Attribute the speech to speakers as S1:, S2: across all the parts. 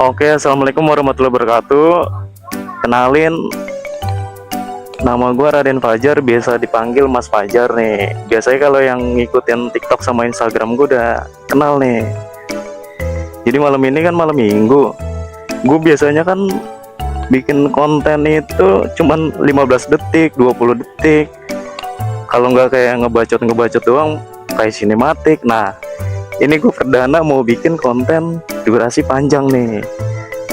S1: Oke, assalamualaikum warahmatullahi wabarakatuh. Kenalin, nama gue Raden Fajar, biasa dipanggil Mas Fajar nih. Biasanya kalau yang ngikutin TikTok sama Instagram gue udah kenal nih. Jadi malam ini kan malam minggu. Gue biasanya kan bikin konten itu cuman 15 detik, 20 detik. Kalau nggak kayak ngebacot doang, kayak sinematik. Nah, ini gue perdana mau bikin konten durasi panjang nih.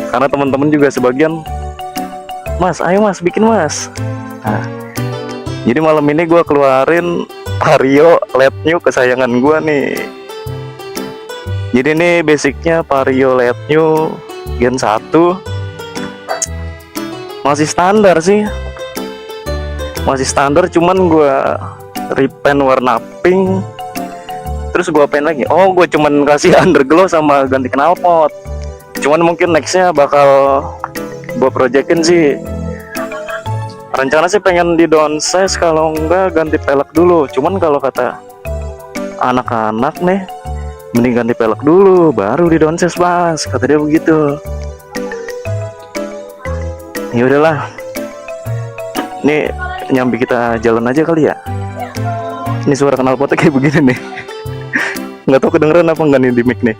S1: Karena teman-teman juga sebagian, Mas, ayo Mas, bikin Mas. Nah, jadi malam ini gue keluarin Vario LED New kesayangan gue nih. Jadi ini basicnya Vario LED New Gen 1. Masih standar sih. Masih standar, cuman gue repaint warna pink. Terus gue apain lagi? Oh, gue cuman kasih underglow sama ganti knalpot. Cuman mungkin nextnya bakal gue projectin sih. Rencana sih pengen di downsize, kalau enggak ganti pelek dulu. Cuman kalau kata anak-anak nih, mending ganti pelek dulu baru di downsize Mas, kata dia begitu. Ya udahlah, nih nyambi kita jalan aja kali ya. Ini suara knalpotnya kayak begini nih. Nggak tahu kedengeran apa enggak nih di mic nih.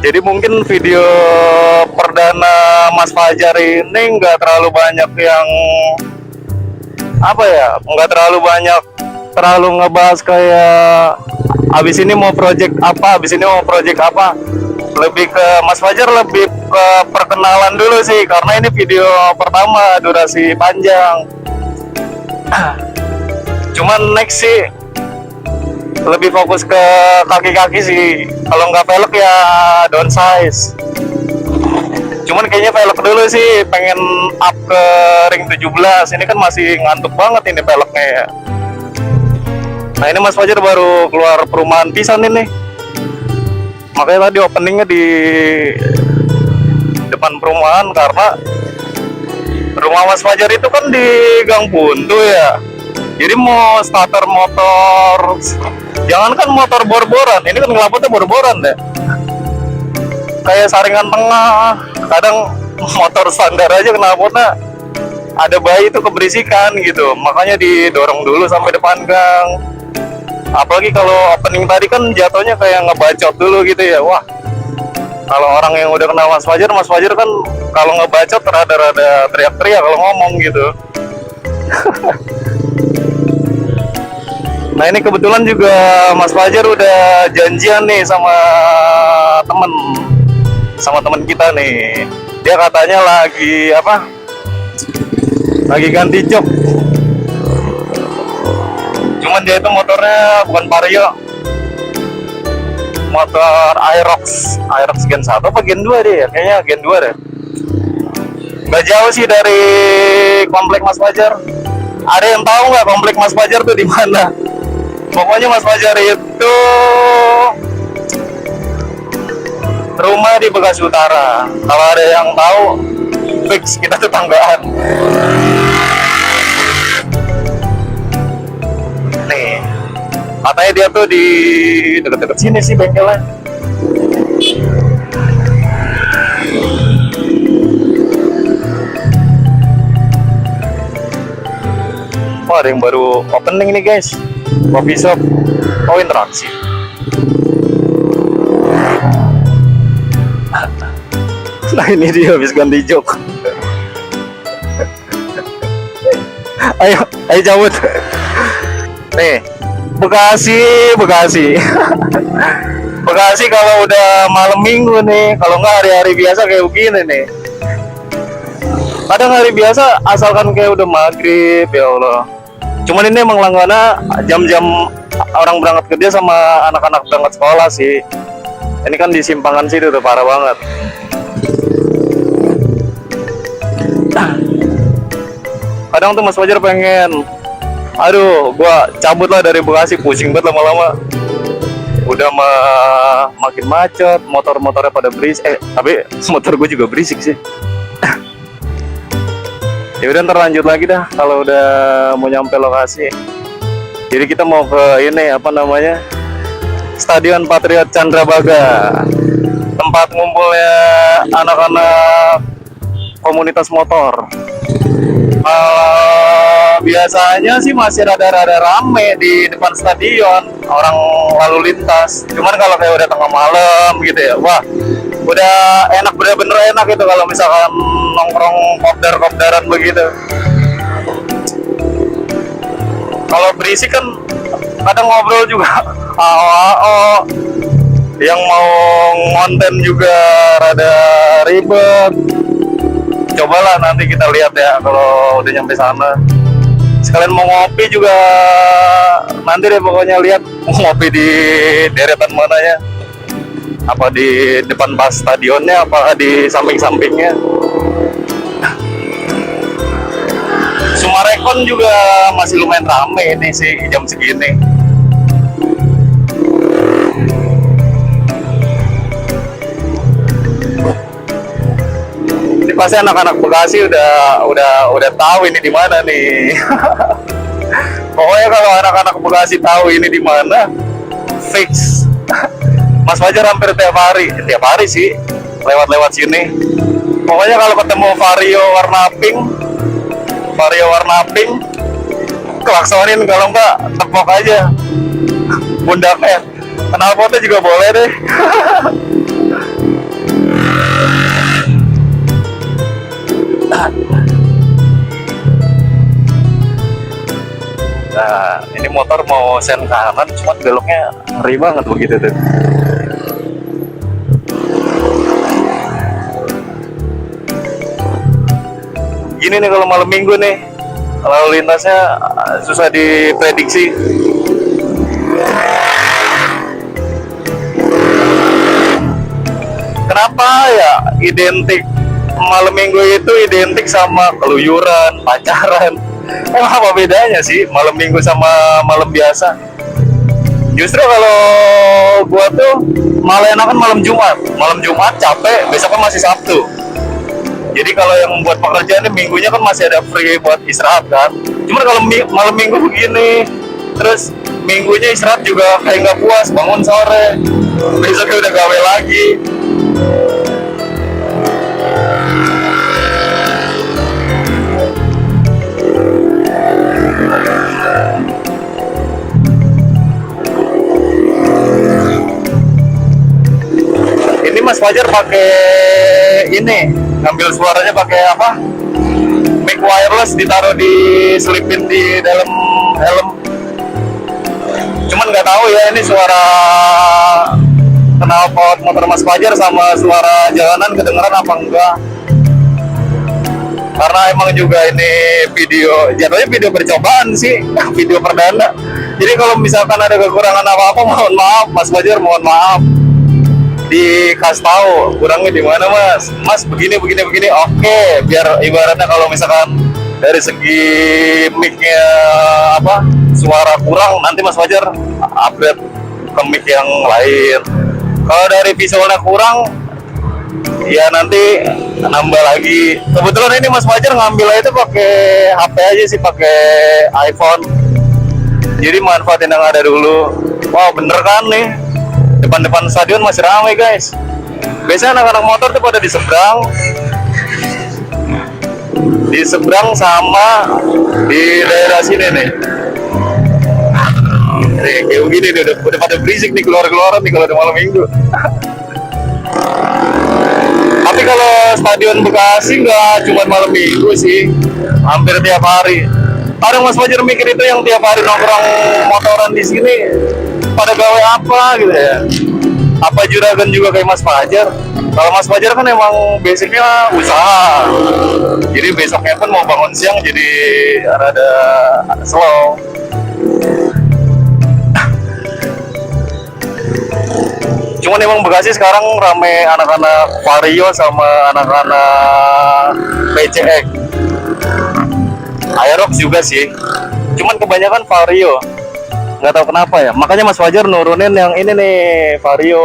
S1: Jadi mungkin video perdana Mas Fajar ini nggak terlalu banyak yang apa ya, nggak terlalu banyak ngebahas kayak abis ini mau project apa, abis ini mau project apa. Lebih ke Mas Fajar lebih ke perkenalan dulu sih, karena ini video pertama durasi panjang. Cuman next sih lebih fokus ke kaki-kaki sih. Kalau nggak velg ya downsize. Cuman kayaknya velg dulu sih, pengen up ke ring 17. Ini kan masih ngantuk banget ini velgnya ya. Nah, ini Mas Fajar baru keluar perumahan pisan ini. Makanya tadi openingnya di depan perumahan, karena rumah Mas Fajar itu kan di Gang Buntu ya. Jadi mau starter motor, jangankan motor bor-boran, ini kan knalpotnya bor-boran deh. Kayak saringan tengah, kadang motor standar aja knalpotnya ada bayi itu keberisikan gitu. Makanya didorong dulu sampai depan gang. Apalagi kalau opening tadi kan jatuhnya kayak ngebacot dulu gitu ya. Wah, kalau orang yang udah kenal Mas Fajar kan kalau ngebacot rada-rada teriak-teriak kalau ngomong gitu. Nah, ini kebetulan juga Mas Fajar udah janjian nih sama temen kita nih. Dia katanya lagi apa? Lagi ganti jok. Cuman dia itu motornya bukan Vario, motor Aerox Gen 1 apa Gen 2 deh ya? Kayaknya Gen 2 deh. Gak jauh sih dari komplek Mas Fajar. Ada yang tahu nggak komplek Mas Fajar tuh di mana? Pokoknya Mas Fajar itu rumah di Bekasi Utara. Kalau ada yang tahu, fix kita tetanggaan. Nih, katanya dia tuh di deket-deket sini sih bengkelnya. Oh, ada yang baru opening nih guys. Coffee shop, interaksi. Nah, ini dia habis ganti jok. ayo cabut. Nih, Bekasi. Bekasi kalau udah malam minggu nih, kalau nggak hari-hari biasa kayak begini nih. Kadang hari biasa asalkan kayak udah maghrib, ya Allah. Cuman ini emang langganan jam-jam orang berangkat kerja sama anak-anak berangkat sekolah sih. Ini kan di simpangan situ udah parah banget. Kadang tuh Mas Fajar pengen, aduh, gua cabut lah dari Bekasi, pusing banget lama-lama. Udah makin macet, motor-motornya pada berisik. Tapi motor gue juga berisik sih. Ya udah ntar lanjut lagi dah kalau udah mau nyampe lokasi. Jadi kita mau ke ini apa namanya, Stadion Patriot Candrabaga, tempat ngumpulnya anak-anak komunitas motor. Biasanya sih masih rada-rada rame di depan stadion, orang lalu lintas. Cuman kalau kayak udah tengah malam gitu ya, wah udah enak, bener-bener enak gitu kalau misalkan nongkrong kopdar-kopdaran begitu. Kalau berisik kan kadang ngobrol juga AO, yang mau ngonten juga rada ribet. Cobalah nanti kita lihat ya kalau udah nyampe sana. Sekalian mau ngopi juga nanti deh, pokoknya lihat mau ngopi di deretan mana ya, apa di depan pas stadionnya, apa di samping-sampingnya. Sumarekon juga masih lumayan rame ini sih jam segini. Ini pasti anak-anak Bekasi udah tahu ini di mana nih. Pokoknya kalau anak-anak Bekasi tahu ini di mana, fix. Mas Fajar hampir tiap hari sih lewat-lewat sini. Pokoknya kalau ketemu Vario warna pink, klaksonin, kalau enggak tepok aja pundaknya. Knalpotnya juga boleh deh. Nah, ini motor mau sen kanan, cuma beloknya ngeri banget begitu tuh. Gini nih kalau malam minggu nih, lalu lintasnya susah diprediksi. Kenapa ya identik malam minggu itu identik sama keluyuran, pacaran? Emang apa bedanya sih malam minggu sama malam biasa? Justru kalau gua tuh malah enakan malam Jumat. Malam Jumat capek, besoknya masih Sabtu. Jadi kalau yang buat pekerjaan ini minggunya kan masih ada free buat istirahat kan. Cuma kalau malam minggu begini, terus minggunya istirahat juga kayak nggak puas, bangun sore, besoknya udah gawe lagi. Ini Mas Fajar pakai ini, ngambil suaranya pakai apa? Mic wireless, ditaruh selipin di dalam helm. Cuman nggak tahu ya ini suara knalpot motor Mas Fajar sama suara jalanan kedengeran apa enggak. Karena emang juga ini video, jatuhnya video percobaan sih, video perdana. Jadi kalau misalkan ada kekurangan apa-apa, mohon maaf Mas Fajar, mohon maaf. Dikasih tahu kurangnya di mana mas begini. Oke, biar ibaratnya kalau misalkan dari segi mic-nya apa suara kurang, nanti Mas Fajar upgrade ke mic yang lain. Kalau dari visualnya kurang, ya nanti nambah lagi. Kebetulan ini Mas Fajar ngambil itu pakai HP aja sih, pakai iPhone. Jadi manfaatin yang ada dulu. Wow, bener kan nih, depan stadion masih ramai guys. Biasanya anak-anak motor tuh pada di seberang sama di daerah sini nih. Kayak begini nih, udah pada berisik nih, keluar-keluaran nih kalau udah malam minggu. Tapi kalau stadion Bekasi nggak cuma malam minggu sih, hampir tiap hari. Kadang Mas Fajar mikir itu yang tiap hari nongkrong motoran di sini pada gawe apa gitu ya? Apa juragan juga kayak Mas Fajar? Kalau Mas Fajar kan emang basicnya usaha, jadi besoknya pun mau bangun siang jadi rada slow. Cuman emang Bekasi sekarang rame anak-anak Vario sama anak-anak PCX. Aerox juga sih, cuman kebanyakan Vario. Nggak tahu kenapa ya, makanya Mas Fajar nurunin yang ini nih, Vario.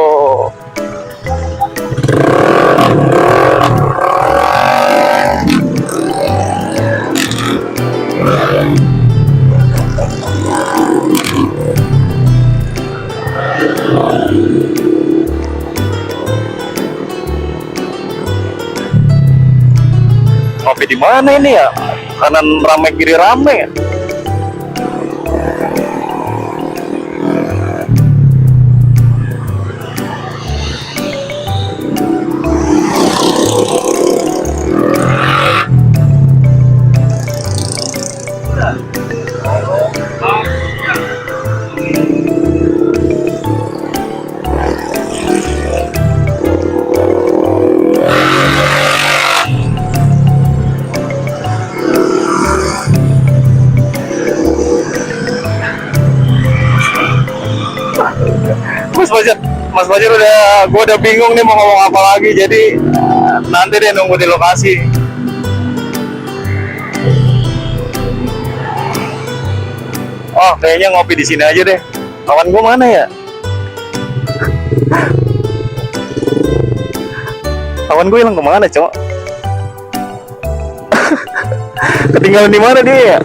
S1: Gimana ini ya? Kanan rame kiri rame. Mas Fajar gue udah bingung nih mau ngomong apa lagi. Jadi nanti deh nunggu di lokasi. Oh, kayaknya ngopi di sini aja deh. Kawan gue mana ya? Kawan gue hilang kemana, cowok? Ketinggalan di mana dia ya?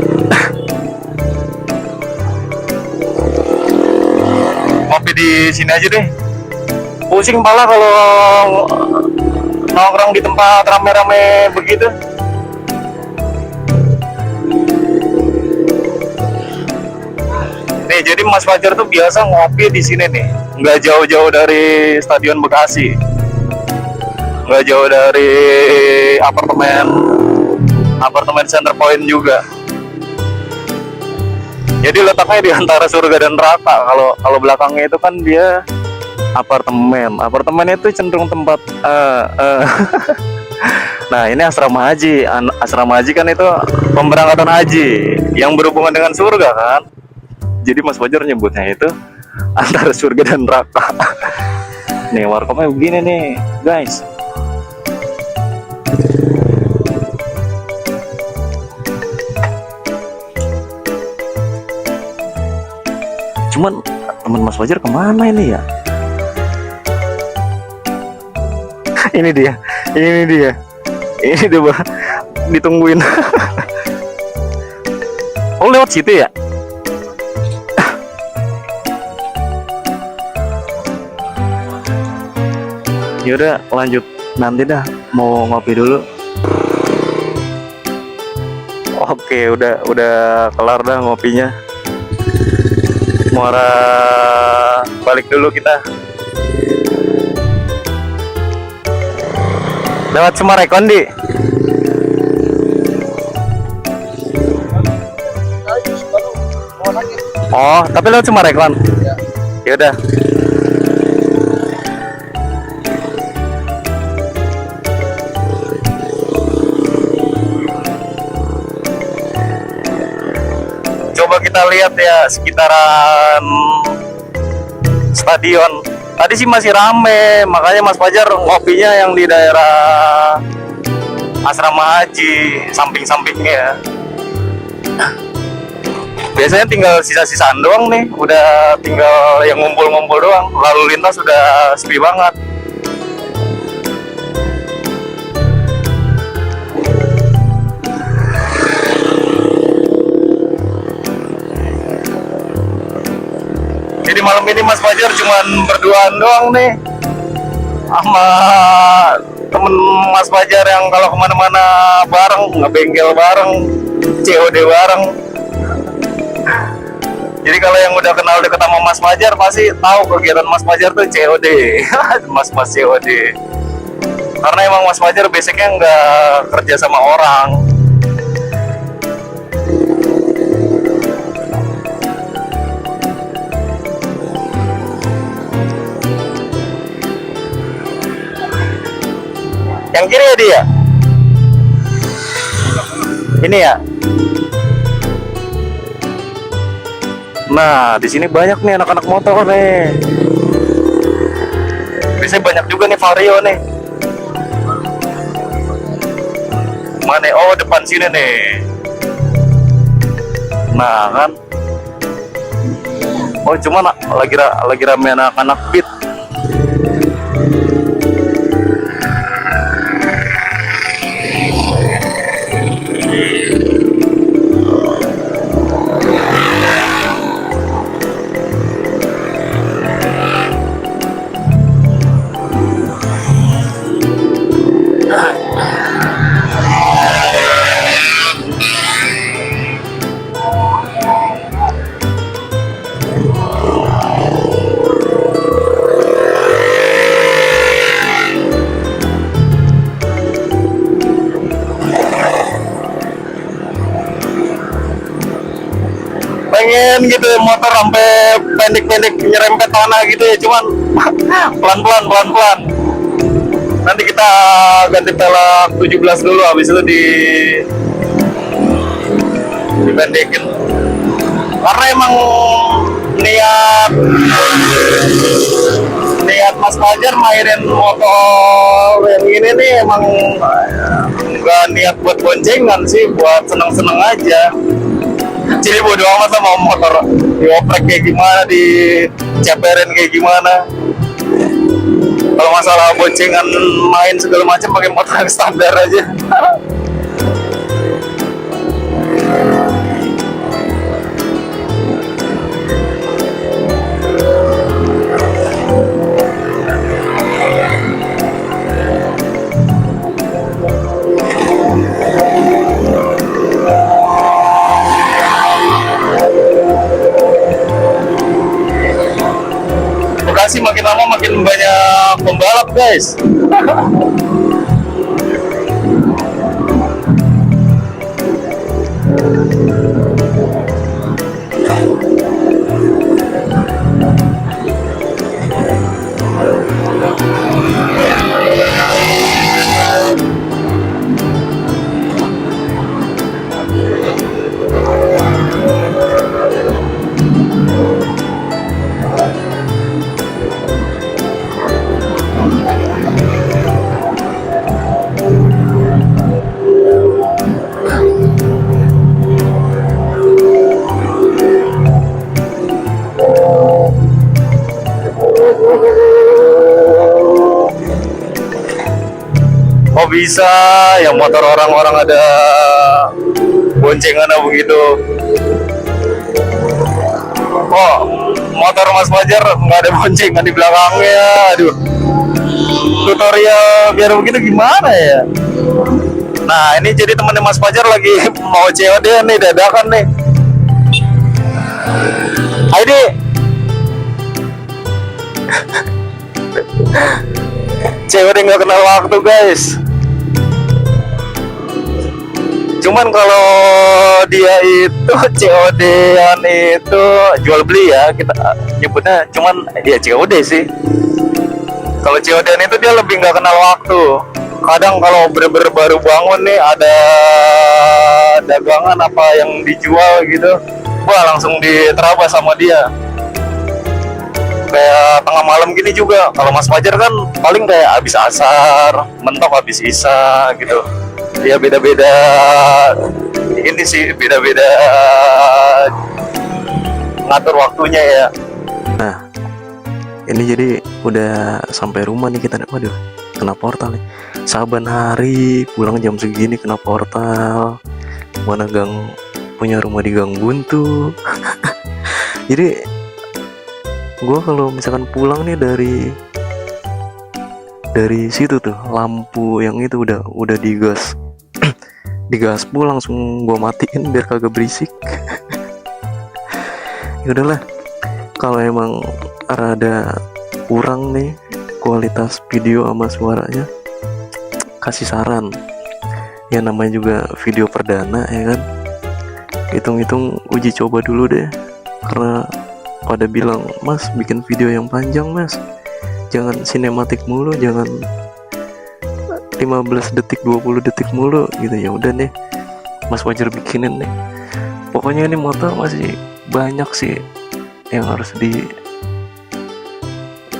S1: Ngopi di sini aja deh. Pusing pala kalau nongkrong di tempat rame-rame begitu. Nih, jadi Mas Fajar tuh biasa ngopi di sini nih, nggak jauh-jauh dari Stadion Bekasi, nggak jauh dari apartemen Center Point juga. Jadi letaknya di antara surga dan neraka. Kalau belakangnya itu kan dia apartemen itu cenderung tempat nah ini asrama haji. Asrama haji kan itu pemberangkatan haji yang berhubungan dengan surga kan. Jadi Mas Fajar nyebutnya itu antara surga dan neraka. Nih warkopnya begini nih guys. Cuman teman Mas Fajar kemana ini ya? Ini dia, ditungguin. Oh lewat situ ya? Yaudah lanjut nanti dah, mau ngopi dulu. Oke, udah kelar dah ngopinya. Muara balik dulu kita. Lewat Sumarekon, Di. Oh, tapi lewat Sumarekon. Ya udah. Coba kita lihat ya sekitaran stadion. Tadi sih masih rame, makanya Mas Fajar ngopinya yang di daerah asrama haji, samping-sampingnya. Biasanya tinggal sisa-sisaan doang nih, udah tinggal yang ngumpul-ngumpul doang. Lalu lintas udah sepi banget. Jadi malam ini Mas Fajar cuman berduaan doang nih sama temen Mas Fajar yang kalau kemana-mana bareng, ngebengkel bareng, COD bareng. Jadi kalau yang udah kenal deket sama Mas Fajar pasti tahu kegiatan Mas Fajar tuh COD. Mas COD. Karena emang Mas Fajar basicnya nggak kerja sama orang. Yang kiri ya dia? Ini ya? Nah, di sini banyak nih anak-anak motor nih. Biasanya banyak juga nih Vario nih. Mana? Oh, depan sini nih. Nah, kan. Oh, cuma lagi rame anak-anak Beat. pengen gitu motor sampai pendek-pendek nyerempet tanah gitu ya, cuman pelan-pelan. Nanti kita ganti pelek 17 dulu, habis itu dipendekin. Karena emang niat Mas Fajar mainin motor yang ini nih emang nggak niat buat boncengan sih, buat seneng-seneng aja. Jadi bodo amat lah mau motor dioprek kayak gimana, diceperin kayak gimana. Kalau masalah boncengan main segala macam pakai motor yang standar aja. Bekasi makin lama makin banyak pembalap, guys. Oh bisa, yang motor orang-orang ada boncengan begitu. Oh, motor Mas Fajar nggak ada boncengan di belakangnya. Aduh, tutorial biar begitu gimana ya? Nah, ini jadi temennya Mas Fajar lagi mau COD nih, dadakan nih. Ayo COD nggak kenal waktu, guys. Cuman kalau dia itu COD-an itu jual beli ya, kita nyebutnya, cuman ya COD sih. Kalau COD-an itu dia lebih nggak kenal waktu. Kadang kalau bener-bener baru bangun nih, ada dagangan apa yang dijual gitu, wah langsung diterabas sama dia. Kayak tengah malam gini juga, kalau Mas Fajar kan paling kayak habis asar, mentok habis isya gitu. Ya beda-beda ini sih, beda-beda ngatur waktunya ya. Nah, ini jadi udah sampai rumah nih kita. Waduh, kena portal nih. Saban hari pulang jam segini kena portal. Mana gang punya rumah di Gang Buntu. Jadi gua kalau misalkan pulang nih dari situ tuh, lampu yang itu udah digas digaspol, langsung gua matiin biar kagak berisik. Ya udahlah, kalau emang rada kurang nih kualitas video sama suaranya, kasih saran. Ya namanya juga video perdana ya kan, hitung-hitung uji coba dulu deh. Karena pada bilang, Mas bikin video yang panjang Mas, jangan sinematik mulu, jangan 15 detik 20 detik mulu gitu. Ya udah deh, Mas Fajar bikinin deh. Pokoknya ini motor masih banyak sih yang harus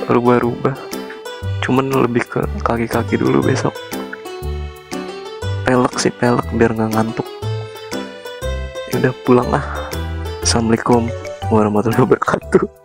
S1: dirubah-rubah, cuman lebih ke kaki-kaki dulu besok. Pelek sih, pelek biar nggak ngantuk. Ya udah pulang lah. Assalamualaikum warahmatullahi wabarakatuh.